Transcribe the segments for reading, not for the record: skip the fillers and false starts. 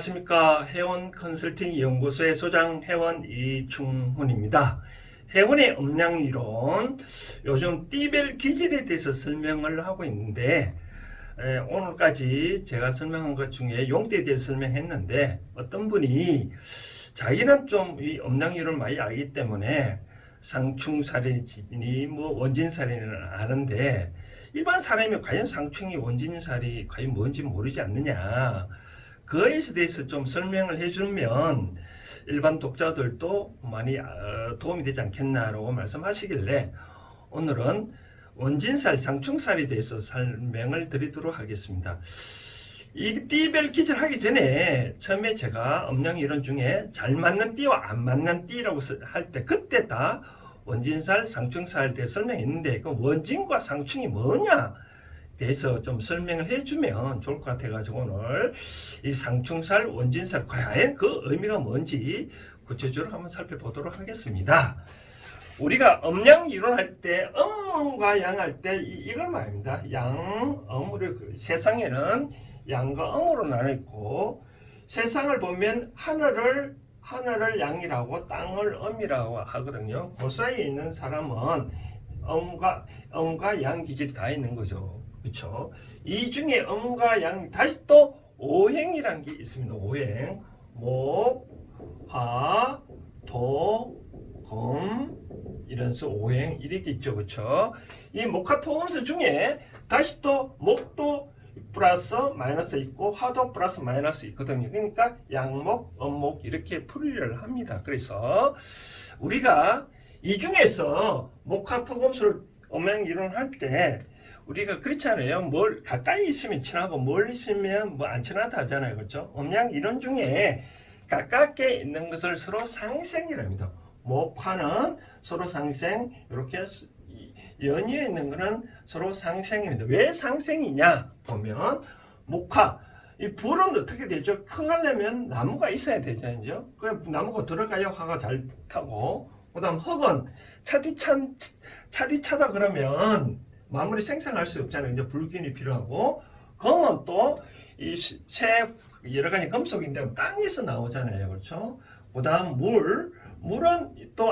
안녕하십니까. 해원 컨설팅 연구소의 소장 해원 이충훈입니다. 해원의 음량이론, 요즘 띠별 기질에 대해서 설명을 하고 있는데 오늘까지 제가 설명한 것 중에 용대에 대해서 설명했는데 어떤 분이 자기는 좀 이 음량이론을 많이 알기 때문에 상충살인이 원진살인을 아는데 일반 사람이 과연 상충이 원진살이 과연 뭔지 모르지 않느냐, 그에 대해서 좀 설명을 해주면 일반 독자들도 많이 도움이 되지 않겠나라고 말씀하시길래 오늘은 원진살, 상충살에 대해서 설명을 드리도록 하겠습니다. 이 띠별 기질 하기 전에 처음에 제가 음량이론 중에 잘 맞는 띠와 안 맞는 띠라고 할 때 그때 다 원진살, 상충살에 대해서 설명했는데 그 원진과 상충이 뭐냐 대해서 좀 설명을 해주면 좋을 것 같아가지고 오늘 이 상충살, 원진살 과연 그 의미가 뭔지 구체적으로 한번 살펴보도록 하겠습니다. 우리가 음량 이론할 때 음과 양 할 때 이걸 말입니다. 양, 음을 세상에는 양과 음으로 나눠 있고 세상을 보면 하늘을 양이라고 땅을 음이라고 하거든요. 그 사이에 있는 사람은 음과 양 기질이 다 있는 거죠. 그렇죠? 이 중에 음과 양, 다시 또 오행이란 게 있습니다. 오행, 목, 화, 도, 금 이런 수 오행 이렇게 있죠. 그렇죠? 이 목화 토금수 중에 다시 또 목도 플러스 마이너스 있고 화도 플러스 마이너스 있거든요. 그러니까 양목, 음목 이렇게 풀이를 합니다. 그래서 우리가 이 중에서 목화 토금수를 음양 이론을 할 때 우리가 그렇잖아요. 뭘 가까이 있으면 친하고 멀리 있으면 뭐 안 친하다 하잖아요. 그렇죠? 음양 이론 중에 가깝게 있는 것을 서로 상생이랍니다. 목화는 서로 상생, 이렇게 연이어 있는 것은 서로 상생입니다. 왜 상생이냐 보면 목화, 이 불은 어떻게 되죠? 커가려면 나무가 있어야 되잖아요. 그 나무가 들어가야 화가 잘 타고, 그다음 흙은 차디 차다 그러면 마무리 생산할 수 없잖아요. 이제 불균이 필요하고, 금은 또 이 여러 가지 금속인데 땅에서 나오잖아요. 그렇죠? 그다음 물은 또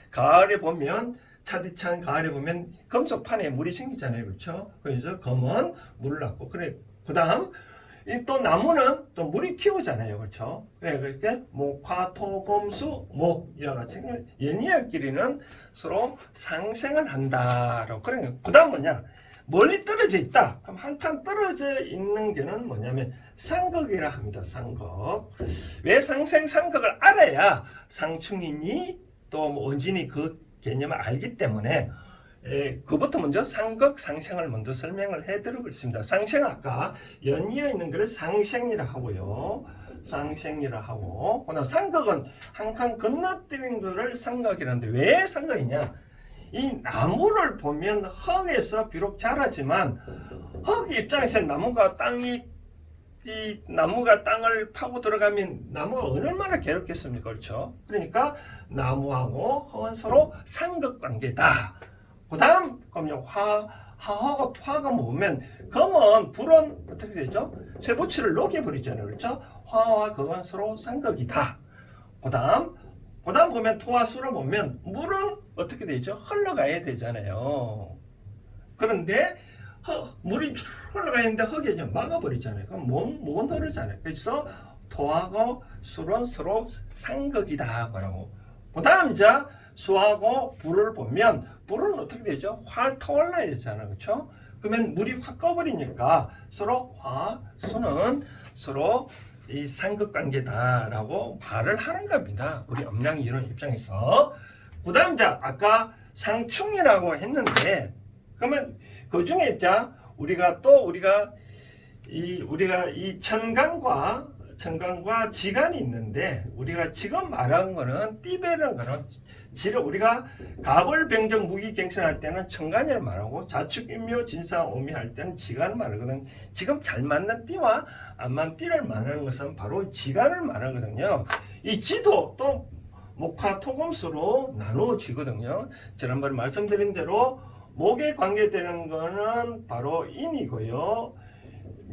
가을에 보면 차디찬 가을에 보면 금속판에 물이 생기잖아요. 그렇죠? 그래서 금은 물을 낳고, 그래. 그다음 또 나무는 또 물이 튀우잖아요. 그렇죠? 그래, 그렇게 목화, 토, 금, 수, 목 이와 같이 연이어끼리는 서로 상생을 한다라고. 그래. 그다음 뭐냐? 멀리 떨어져 있다. 그럼 한 칸 떨어져 있는 게는 뭐냐면 상극이라 합니다. 상극. 왜 상극을 알아야 상충이니 또 원진이 그 개념을 알기 때문에 그부터 먼저 상극, 상생을 먼저 설명을 해드리고 있습니다. 상생 아까 연이어 있는 것을 상생이라 하고요. 상생이라 하고, 그다음 상극은 한 칸 건너뛰는 것을 상극이라는데 왜 상극이냐? 이 나무를 보면 흙에서 비록 자라지만 흙 입장에서 나무가 땅을 파고 들어가면 나무가 얼마나 괴롭겠습니까? 그렇죠? 그러니까 나무하고 흙은 서로 상극 관계다. 그 다음 그럼 화하고 토하고 보면 금은 불은 어떻게 되죠? 쇠붙이를 녹여버리잖아요. 그렇죠? 화와 금은 서로 상극이다. 그 다음 보면 토와 수를 보면 물은 어떻게 되죠? 흘러가야 되잖아요. 그런데 물이 흘러가 있는데 흙이 막아버리잖아요. 그럼 못 흐르잖아요. 그래서 토하고 수는 서로 상극이다 말하고, 그 다음 자 수하고 불을 보면 불은 어떻게 되죠? 활 타올라야 되잖아요. 그렇죠? 그러면 물이 확 꺼버리니까 서로 수는 서로 이 상극관계다라고 말을 하는 겁니다. 우리 음량 이론 입장에서. 그 다음 자 아까 상충이라고 했는데, 그러면 그 중에 자 우리가 이 천간과 지간이 있는데, 우리가 지금 말한 거는 띠별이라는 거는 우리가 갑을병정 무기경선할 때는 천간을 말하고 자축인묘 진사오미 할 때는 지간을 말하거든요. 지금 잘 맞는 띠와 안 맞는 띠를 말하는 것은 바로 지간을 말하거든요. 이 지도 또 목화 토금수로 나누어지거든요. 지난번에 말씀드린 대로 목에 관계되는 거는 바로 인이고요.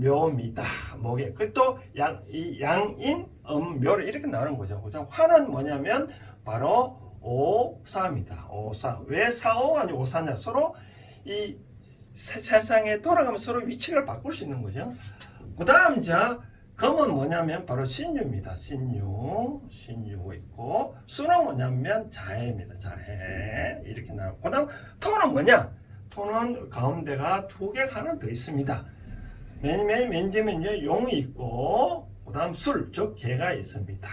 묘입니다. 목에 그또 양인 묘를 이렇게 나오는 거죠. 그죠? 화는 뭐냐면 바로 오사입니다. 오사. 왜 사오가 아니고 오사냐? 서로 이 세상에 돌아가면 서로 위치를 바꿀 수 있는 거죠. 그 다음 자 금은 뭐냐면 바로 신유입니다. 신유 있고 수는 뭐냐면 자해입니다. 자해 이렇게 나오고 그 다음 토는 뭐냐? 토는 가운데가 두 개가 하나 더 있습니다. 맨 뒤면요 용이 있고 그 다음 술, 즉 개가 있습니다.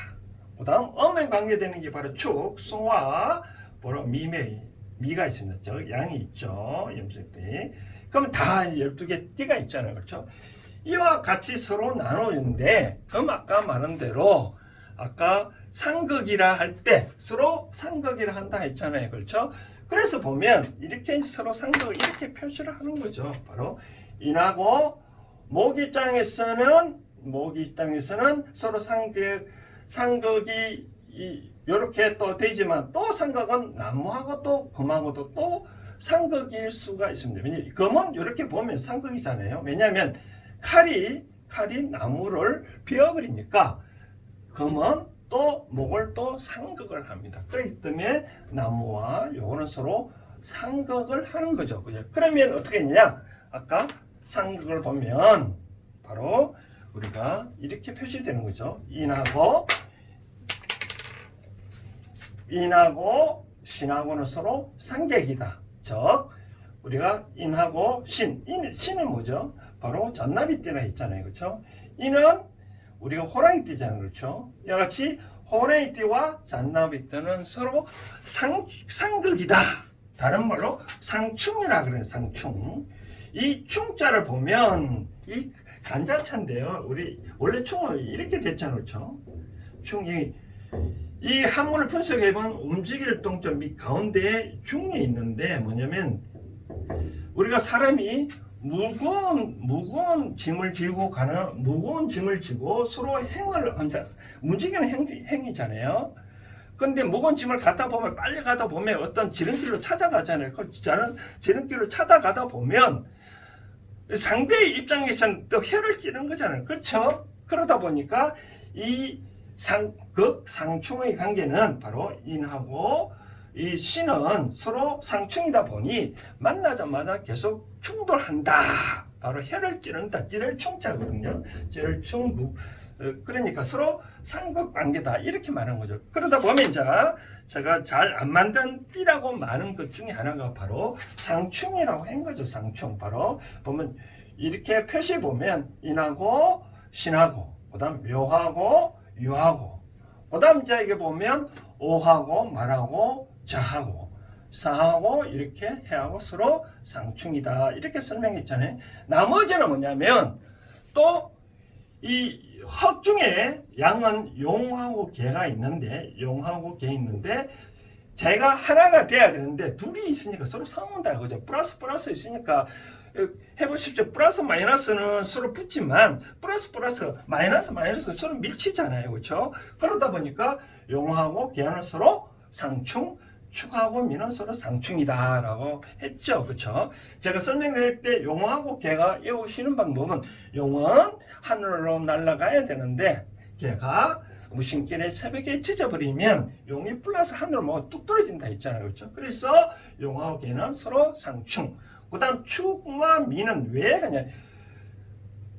그 다음 음에 관계되는 게 바로 축, 소와 바로 미가 있습니다. 즉 양이 있죠. 염색띠. 그러면 다 12개 띠가 있잖아요. 그렇죠? 이와 같이 서로 나누는데 그럼 아까 말한 대로 아까 상극이라 할 때 서로 상극이라 한다 했잖아요. 그렇죠? 그래서 보면 이렇게 서로 상극을 이렇게 표시를 하는 거죠. 바로 인하고 목 입장에서는 서로 상극이 이렇게 또 되지만 또 상극은 나무하고 또 금하고도 또 상극일 수가 있습니다. 왜냐하면 금은 이렇게 보면 상극이잖아요. 왜냐하면 칼이 나무를 베어버리니까 금은 또 목을 또 상극을 합니다. 그렇기 때문에 나무와 요거는 서로 상극을 하는 거죠. 그죠? 그러면 어떻게 했냐? 아까 상극을 보면 바로 우리가 이렇게 표시되는 거죠. 인하고 신하고는 서로 상객이다. 즉 우리가 인하고 신은 뭐죠? 바로 잔나비띠라 했잖아요. 그렇죠? 이는 우리가 호랑이띠잖아요. 그렇죠? 이와 같이 호랑이띠와 잔나비띠는 서로 상극이다. 다른 말로 상충이라 그래요. 상충. 이 충자를 보면 이 간자차인데요. 우리 원래 충은 이렇게 됐잖아요. 그렇죠? 충이 이 한문을 분석해보면 움직일 동점 및 가운데에 중이 있는데 뭐냐면 우리가 사람이 무거운 짐을 지고 서로 움직이는 행위잖아요. 근데 무거운 짐을 빨리 가다 보면 어떤 지름길로 찾아가잖아요. 그 지름길로 찾아가다 보면 상대의 입장에서는 또 혀를 찌는 거잖아요. 그렇죠? 그러다 보니까 이 상충의 관계는 바로 인하고 이 신은 서로 상충이다 보니 만나자마자 계속 충돌한다. 바로 혀를 찌른다. 찌를 충자거든요. 찌를 충 그러니까 서로 상극 관계다. 이렇게 말하는 거죠. 그러다 보면 제가 잘 안 만든 띠라고 말하는 것 중에 하나가 바로 상충이라고 한 거죠. 상충. 바로 보면 이렇게 표시 보면 인하고 신하고 그다음 묘하고 유하고 그다음 이게 보면 오하고 말하고 자하고 사하고 이렇게 해하고 서로 상충이다. 이렇게 설명했잖아요. 나머지는 뭐냐면 또 이 헛 중에 양은 용하고 개가 있는데 제가 하나가 돼야 되는데 둘이 있으니까 서로 싸운다. 그죠? 플러스 있으니까 해보십시오. 플러스 마이너스는 서로 붙지만 플러스 마이너스 서로 밀치잖아요. 그렇죠? 그러다 보니까 용하고 개는 서로 상충, 축하고 미는 서로 상충이다 라고 했죠. 그렇죠? 제가 설명드릴 때 용하고 개가 이어오시는 방법은 용은 하늘로 날아가야 되는데 개가 무심결에 새벽에 찢어버리면 용이 플러스 하늘로 뚝 떨어진다 했잖아요. 그렇죠? 그래서 용하고 개는 서로 상충. 그 다음 축과 미는 왜 그냥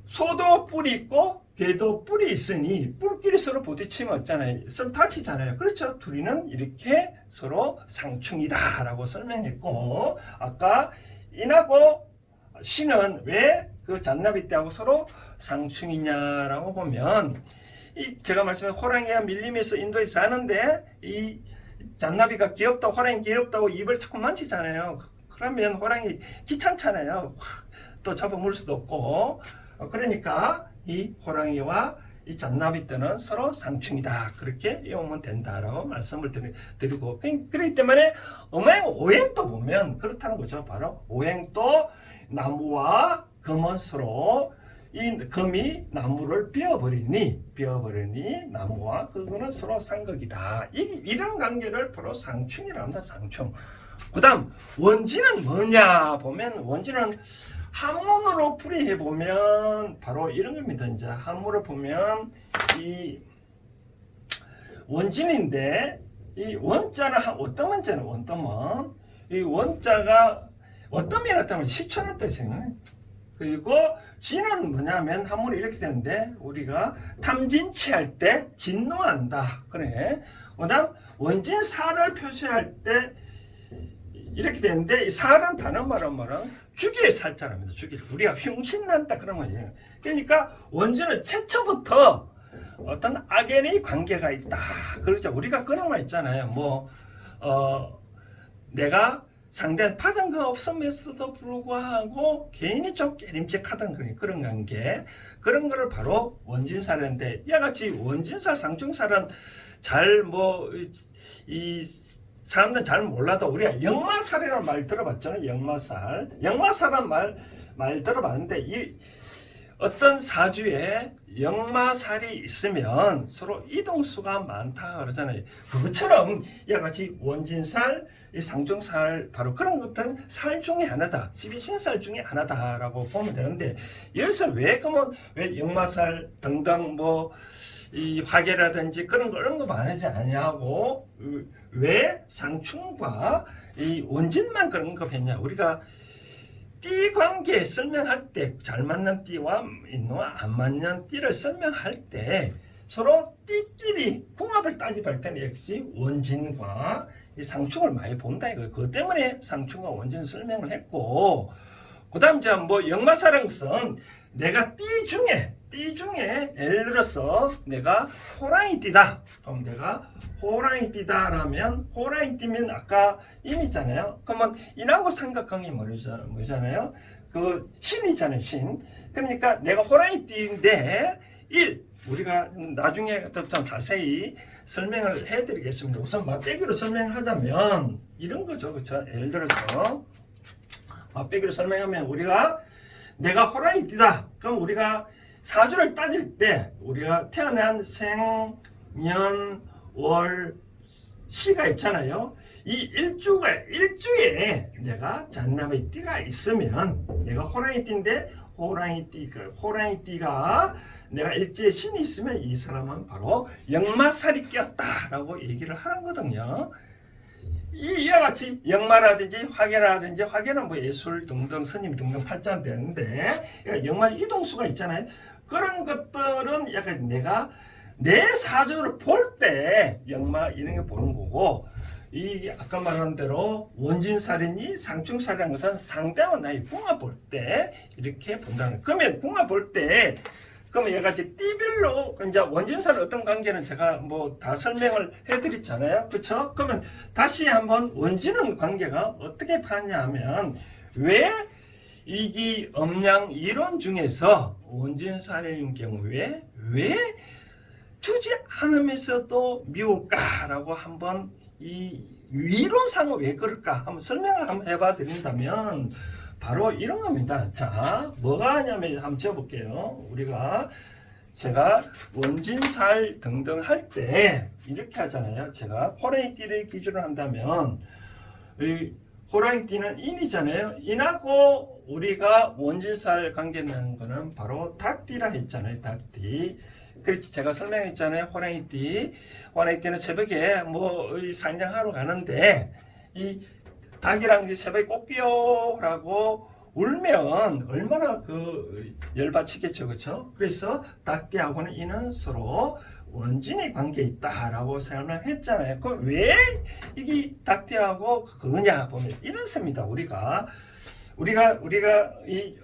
소도 뿔이 있고 개도 뿔이 있으니 뿔끼리 서로 부딪히면 없잖아요. 서로 다치잖아요. 그렇죠? 둘이는 이렇게 서로 상충이다 라고 설명했고 아까 인하고 신은 왜 그 잔나비띠하고 서로 상충이냐라고 보면 제가 말씀한 호랑이가 밀림에서 인도에 사는데 이 잔나비가 귀엽다고 호랑이 귀엽다고 입을 자꾸 만지잖아요. 그러면 호랑이 귀찮잖아요. 또 잡아물 수도 없고 그러니까 이 호랑이와 이 잔나비떼는 서로 상충이다. 그렇게 이용하면 된다라고 말씀을 드리고 그렇기 때문에 오행도 보면 그렇다는 거죠. 바로 오행도 나무와 금은 서로 이 금이 나무를 베어버리니 나무와 그거는 서로 상극이다. 이런 관계를 바로 상충이라 합니다. 상충. 그 다음 원지는 뭐냐 보면 원지는 한문으로 풀이해 보면 바로 이런 겁니다. 이제 한문으로 보면 이 원진인데 이 원자는 어떤 원자는 원떠면 이 원자가 어떤이 나타나면 시초는 뜻이에요. 그리고 진은 뭐냐면 한문이 이렇게 되는데 우리가 탐진치할 때 진노한다. 그래. 그다음 원진사를 표시할 때 이렇게 되는데 이 사는 다른 말은 죽일 살자랍니다. 죽일. 우리가 흉신난다 그런 거예요. 그러니까 원진은 최초부터 어떤 악연의 관계가 있다. 그렇죠. 우리가 그런 말 있잖아요. 내가 상대 받은 거 없음에도 불구하고 개인이 좀 깨림직하던 그런 관계, 그런 거를 바로 원진살인데, 이와 같이 원진살, 상충살은 이 사람들은 잘 몰라도 우리가 역마살이라는 말 들어봤잖아요. 역마살은 말 들어봤는데, 이 어떤 사주에 역마살이 있으면 서로 이동수가 많다 그러잖아요. 그것처럼 이와 같이 원진살, 이 상중살, 바로 그런 것들은 살 중에 하나다. 12신살 중에 하나다라고 보면 되는데, 여기서 왜 역마살 등등 이 화계라든지 그런 거 말하지 않냐고, 왜 상충과 이 원진만 그런 거 했냐. 우리가 띠 관계 설명할 때 잘 맞는 띠와 안 맞는 띠를 설명할 때 서로 띠끼리 궁합을 따지할 때는 역시 원진과 이 상충을 많이 본다 이거. 그것 때문에 상충과 원진 설명을 했고, 그다음 이제 역마사라는 것은 내가 띠 중에 예를 들어서 내가 호랑이띠다. 그럼 내가 호랑이띠다라면 호랑이띠면 아까 임이잖아요. 그러면 인하고 삼각관계 뭐잖아요. 그 신이잖아요. 신. 그러니까 내가 호랑이띠인데 우리가 나중에 좀 자세히 설명을 해드리겠습니다. 우선 맛배기로 설명하자면 이런 거죠. 그렇죠? 예를 들어서 맛배기로 설명하면 내가 호랑이띠다. 그럼 우리가 사주를 따질 때 우리가 태어난 생, 년, 월, 시가 있잖아요. 이 일주에 내가 잔나비 띠가 있으면 내가 호랑이띠인데 호랑이띠가 내가 일지에 신이 있으면 이 사람은 바로 역마살이 꼈다라고 얘기를 하는 거거든요. 이와 같이 역마라든지 화계는 예술 등등 스님 등등 팔자 되는데, 역마 이동수가 있잖아요. 그런 것들은 약간 내가 내 사주를 볼 때 역마 이런 게 보는 거고, 이 아까 말한 대로 원진살이니 상충살이라는 것은 상대와 나의 궁합 볼 때 이렇게 본다는. 그러면 궁합 볼 때 그러면 얘가 이제 띠별로 이제 원진살 어떤 관계는 제가 다 설명을 해드렸잖아요. 그렇죠? 그러면 다시 한번 원진은 관계가 어떻게 파냐 하면, 왜 이기 음양 이론 중에서 원진살인 경우에 왜 주지 않으면서도 미울까라고 한번 이 이론상은 왜 그럴까 한번 설명을 한번 해봐 드린다면 바로 이런 겁니다. 자, 뭐가 하냐면 한번 지어볼게요. 제가 원진살 등등 할 때 이렇게 하잖아요. 제가 호랑이띠를 기준으로 한다면 이 호랑이띠는 인이잖아요. 인하고 우리가 원진살 관계는 거는 바로 닭띠라 했잖아요. 닭띠. 그렇지, 제가 설명했잖아요. 호랑이띠는 새벽에 산장하러 가는데 이 닭이랑 새벽에 꽃기요라고 울면 얼마나 열받치겠죠, 그렇죠? 그래서 닭띠하고는 이는 서로 원진의 관계 있다라고 설명했잖아요. 그럼 왜 이게 닭띠하고 그거냐 보면 이렇습니다. 우리가 이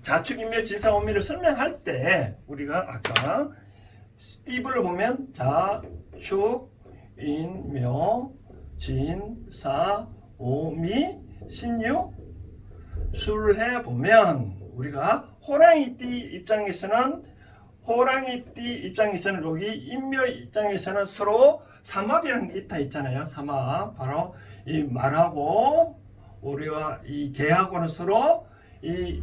자축인묘 진사오미를 설명할 때 우리가 아까 띠블을 보면 자축인묘 진사오미 신유 수를 해보면 우리가 호랑이띠 입장에서는 여기 인묘 입장에서는 서로 삼합이라는 게 있잖아요. 삼합. 바로 이 말하고 우리와 이 개하고는 서로 이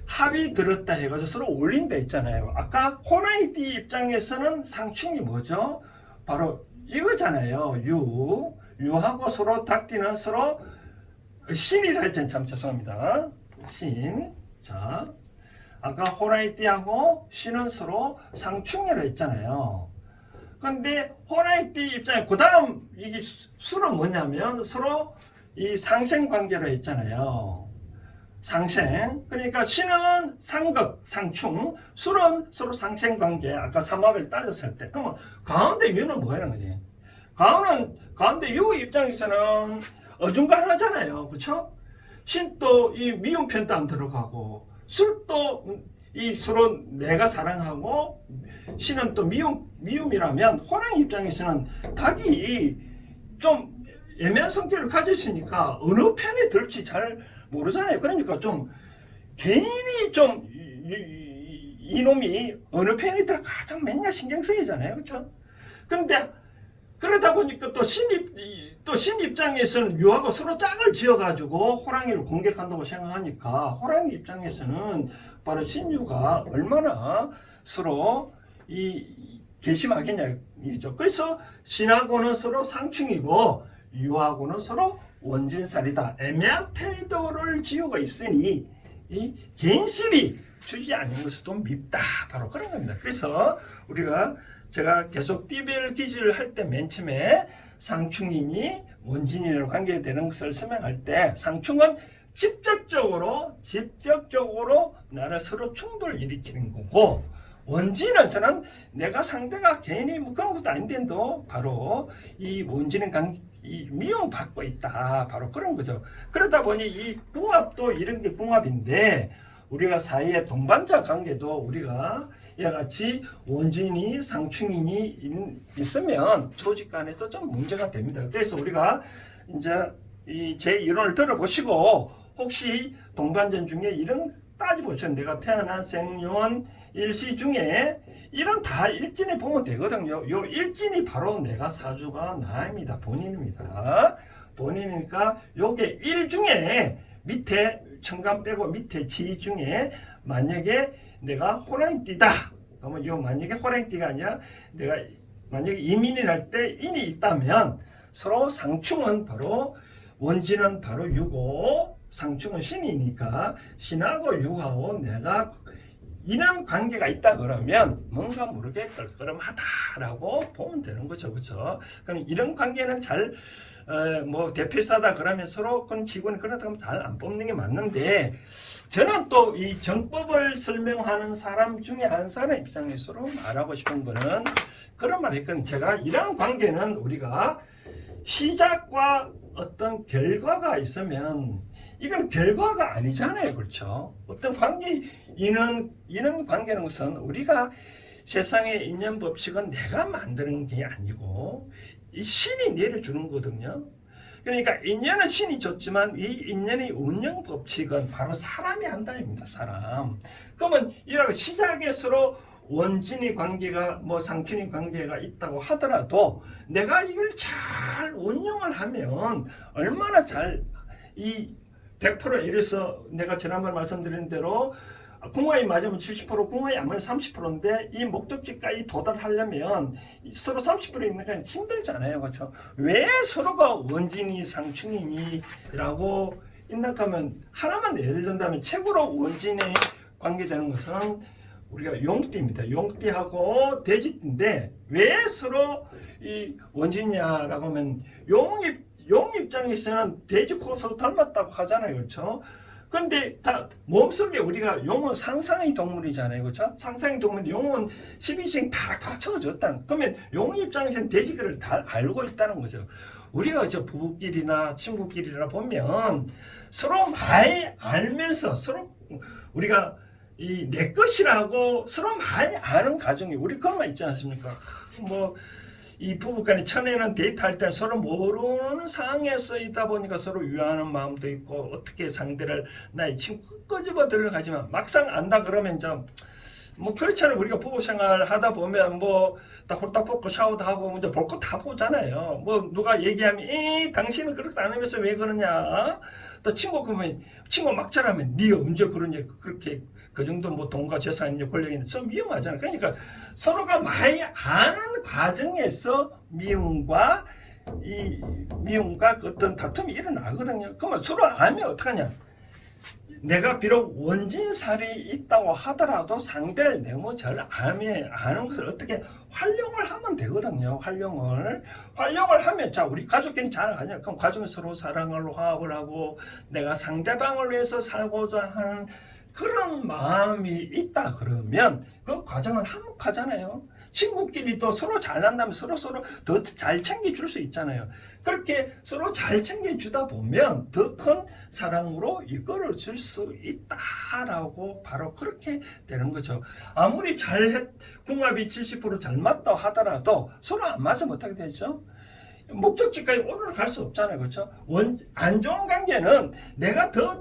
합이 들었다 해가지고 서로 올린다 있잖아요. 아까 호랑이띠 입장에서는 상충이 뭐죠? 바로 이거잖아요. 유하고 서로 닭띠는 서로 신이라 했잖아요. 참 죄송합니다. 신. 자, 아까 호랑이띠하고 신은 서로 상충이라 했잖아요. 근데 호랑이띠 입장에 그 다음 이게 술은 뭐냐면 서로 이 상생 관계로 했잖아요. 상생. 그러니까 신은 상극, 상충, 술은 서로 상생 관계. 아까 삼합을 따졌을 때. 그러면 가운데 유는 뭐라는 거지? 가운데 유 입장에서는 어중간하잖아요. 그렇죠? 신도 이 미운 편도 안 들어가고 술도 이 서로 내가 사랑하고 신은 또 미움이라면 호랑이 입장에서는 닭이 좀 애매한 성격을 가졌으니까 어느 편에 들지 잘 모르잖아요. 그러니까 좀 개인이 좀 이놈이 어느 편이 들어 가장 맨날 신경 쓰이잖아요. 그렇죠? 그런데 그러다 보니까 또 신 입장에서는 유하고 서로 짝을 지어가지고 호랑이를 공격한다고 생각하니까 호랑이 입장에서는 바로 신유가 얼마나 서로 이 괘씸하겠냐이죠. 그래서 신하고는 서로 상충이고 유하고는 서로 원진살이다. 애매한 태도를 지우고 있으니 이 개인실이 주지 않는 것이 좀 밉다. 바로 그런 겁니다. 그래서 제가 계속 띠별 기질을 할 때 맨 처음에 상충이니 원진이랑 관계되는 것을 설명할 때 상충은 직접적으로 나를 서로 충돌을 일으키는 거고 원진은 내가 상대가 개인이 뭐 그런 것도 아닌데도 바로 이 원진은 미움받고 있다. 바로 그런 거죠. 그러다 보니 이 궁합도 이런 게 궁합인데 우리가 사이에 동반자 관계도 우리가 이와 같이 원진이 상충인이 있으면 조직 간에도 좀 문제가 됩니다. 그래서 우리가 이제 제 이론을 들어보시고 혹시 동반전 중에 이런 따져보시면 내가 태어난 생년 일시 중에 이런 다 일진에 보면 되거든요. 요 일진이 바로 내가 사주가 나입니다. 본인입니다. 본인이니까 요게 일 중에 밑에 천간 빼고 밑에 지 중에 만약에 내가 호랑이띠다. 그러면 요 만약에 호랑이띠가 아니라 내가 만약에 이민이 날 때 인이 있다면 서로 상충은 바로 원진은 바로 유고 상충은 신이니까 신하고 유하고 내가 인한 관계가 있다 그러면 뭔가 모르게 껄끄럼하다라고 보면 되는 거죠. 그렇죠? 그럼 이런 관계는 잘 대표이사다 그러면 서로 그런 직원이 그렇다 하면 잘 안 뽑는 게 맞는데 저는 또 이 정법을 설명하는 사람 중에 한 사람 입장에서로 말하고 싶은 거는 그런 말 했거든요. 제가 이런 관계는 우리가 시작과 어떤 결과가 있으면 이건 결과가 아니잖아요. 그렇죠? 어떤 관계, 이런 관계는 우선 우리가 세상의 인연 법칙은 내가 만드는 게 아니고 이 신이 내려주는 거거든요. 그러니까 인연은 신이 줬지만 이 인연의 운영 법칙은 바로 사람이 한다입니다. 사람. 그러면 이렇게 시작에 서로 원진의 관계가 상충의 관계가 있다고 하더라도 내가 이걸 잘 운영을 하면 얼마나 잘 이 100% 이래서 내가 지난번에 말씀드린 대로 궁합이 맞으면 70%, 궁합이 안 맞으면 30%인데 이 목적지까지 도달하려면 서로 30% 있는 건 힘들잖아요. 그렇죠? 왜 서로가 원진이 상충이니라고 있나 하면 하나만 예를 든다면 최고로 원진에 관계되는 것은 우리가 용띠입니다. 용띠하고 돼지띠인데 왜 서로 이 원진이냐라고 하면 용 입장에서는 돼지 코서 닮았다고 하잖아요. 그렇죠? 근데 다 몸속에 우리가 용은 상상의 동물이잖아요. 그렇죠? 상상의 동물 용은 12생 다 갖춰졌다는. 그러면 용 입장에서는 돼지들을 다 알고 있다는 거죠. 우리가 부부끼리나 친구끼리나 보면 서로 많이 알면서 서로 우리가 내 것이라고 서로 많이 아는 가정이 우리 그런 있지 않습니까? 이 부부간에 처음에는 데이트할 때 서로 모르는 상황에서 있다 보니까 서로 유하는 마음도 있고 어떻게 상대를 나의 친구 끄집어 들어가지만 막상 안다 그러면 좀 그렇잖아요. 우리가 부부 생활 하다 보면 다 홀딱 벗고 샤워도 하고 이제 볼 거 다 보잖아요. 누가 얘기하면 당신은 그렇게 안 하면서 왜 그러냐. 또 친구 그러면 친구 막자라면 네가 언제 그러냐. 그렇게 그 정도 돈과 재산이 권력이 있는데 좀 위험하잖아요. 그러니까 서로가 많이 아는 과정에서 미움과 어떤 다툼이 일어나거든요. 그러면 서로 알면 어떡하냐. 내가 비록 원진살이 있다고 하더라도 상대를 너무 잘 아는 것을 어떻게 활용을 하면 되거든요. 활용을 하면, 자, 우리 가족끼리 잘 아냐? 그럼 가족은 서로 사랑을 화합을 하고 내가 상대방을 위해서 살고자 하는 그런 마음이 있다 그러면 그 과정은 한몫하잖아요. 친구끼리도 서로 잘난다면 서로 더 잘 챙겨줄 수 있잖아요. 그렇게 서로 잘 챙겨주다 보면 더 큰 사랑으로 이끌어 줄 수 있다라고 바로 그렇게 되는 거죠. 아무리 궁합이 70% 잘 맞다 하더라도 서로 안 맞으면 어떻게 되죠? 목적지까지 올라갈 수 없잖아요. 그렇죠? 안 좋은 관계는 내가 더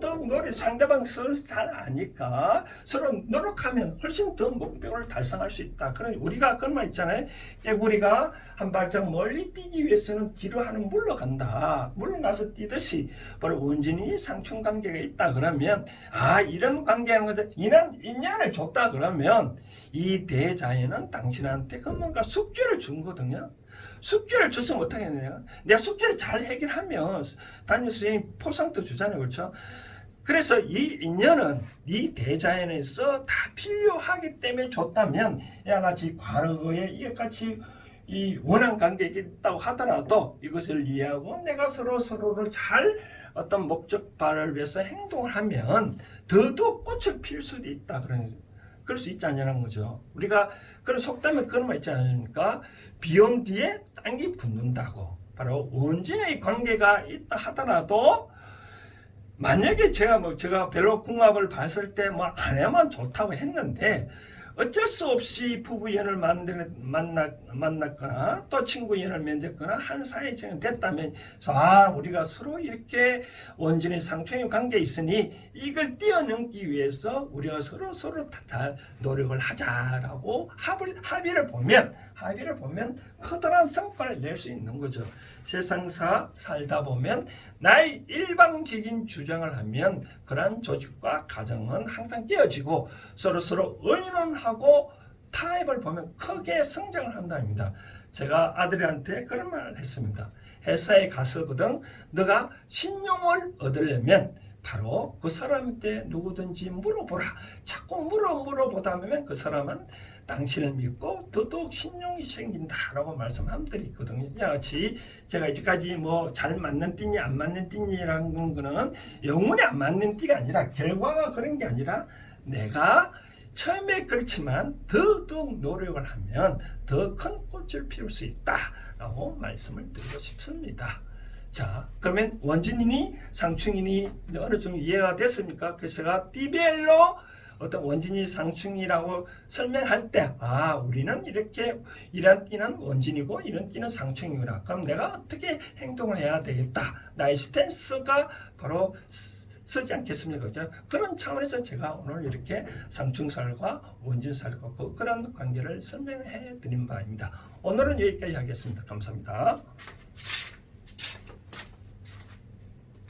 상대방 서로 잘 아니까 서로 노력하면 훨씬 더 목표를 달성할 수 있다. 그런 우리가 그런 말 있잖아요. 깨구리가 한 발짝 멀리 뛰기 위해서는 뒤로 하는 물러간다. 물러나서 뛰듯이 바로 원진이 상충 관계가 있다 그러면 이런 관계하는 것을 인연을 줬다 그러면 이 대자연은 당신한테 뭔가 숙제를 준 거거든요. 숙제를 줘서 못하겠네요. 내가 숙제를 잘 해결하면 담임 선생님 포상도 주잖아요. 그렇죠? 그래서 이 인연은 이 대자연에서 다 필요하기 때문에 줬다면 이와 같이 과거에 이와 같이 이 원한 관계가 있다고 하더라도 이것을 이해하고 내가 서로를 잘 어떤 목적발을 위해서 행동을 하면 더더욱 꽃을 필 수도 있다. 그럴 수 있지 않냐는 거죠. 우리가 그런 속담에 그런 말 있지 않습니까? 비 온 뒤에 땅이 굳는다고. 바로 원진의 관계가 있다 하더라도 만약에 제가 별로 궁합을 봤을 때 안 해만 좋다고 했는데 어쩔 수 없이 부부연을 만났거나 또 친구연을 맺었거나 한 사이에 됐다면 우리가 서로 이렇게 원진의 상충의 관계에 있으니 이걸 뛰어넘기 위해서 우리가 서로 잘 노력을 하자라고 합의를 보면 커다란 성과를 낼 수 있는 거죠. 세상사 살다 보면 나의 일방적인 주장을 하면 그러한 조직과 가정은 항상 깨어지고 서로 의논하고 타협을 보면 크게 성장을 한답니다. 제가 아들한테 그런 말을 했습니다. 회사에 가서거든 너가 신용을 얻으려면 바로 그 사람한테 누구든지 물어보라. 자꾸 물어보다 보면 그 사람은 당신을 믿고 더더욱 신용이 생긴다라고 말씀한 적이 있거든요. 같이 제가 이제까지 잘 맞는 띠니 안 맞는 띠니라는 거는 영원히 안 맞는 띠가 아니라 결과가 그런 게 아니라 내가 처음에 그렇지만 더더욱 노력을 하면 더 큰 꽃을 피울 수 있다라고 말씀을 드리고 싶습니다. 자, 그러면 원진이니 상충이니 어느 정도 이해가 됐습니까? 그래서 제가 띠별로 어떤 원진이 상충이라고 설명할 때 우리는 이렇게 이런 띠는 원진이고 이런 띠는 상충이구나. 그럼 내가 어떻게 행동을 해야 되겠다. 나의 스탠스가 바로 쓰지 않겠습니까? 그렇죠? 그런 차원에서 제가 오늘 이렇게 상충살과 원진살과 그런 관계를 설명해 드린 바입니다. 오늘은 여기까지 하겠습니다. 감사합니다.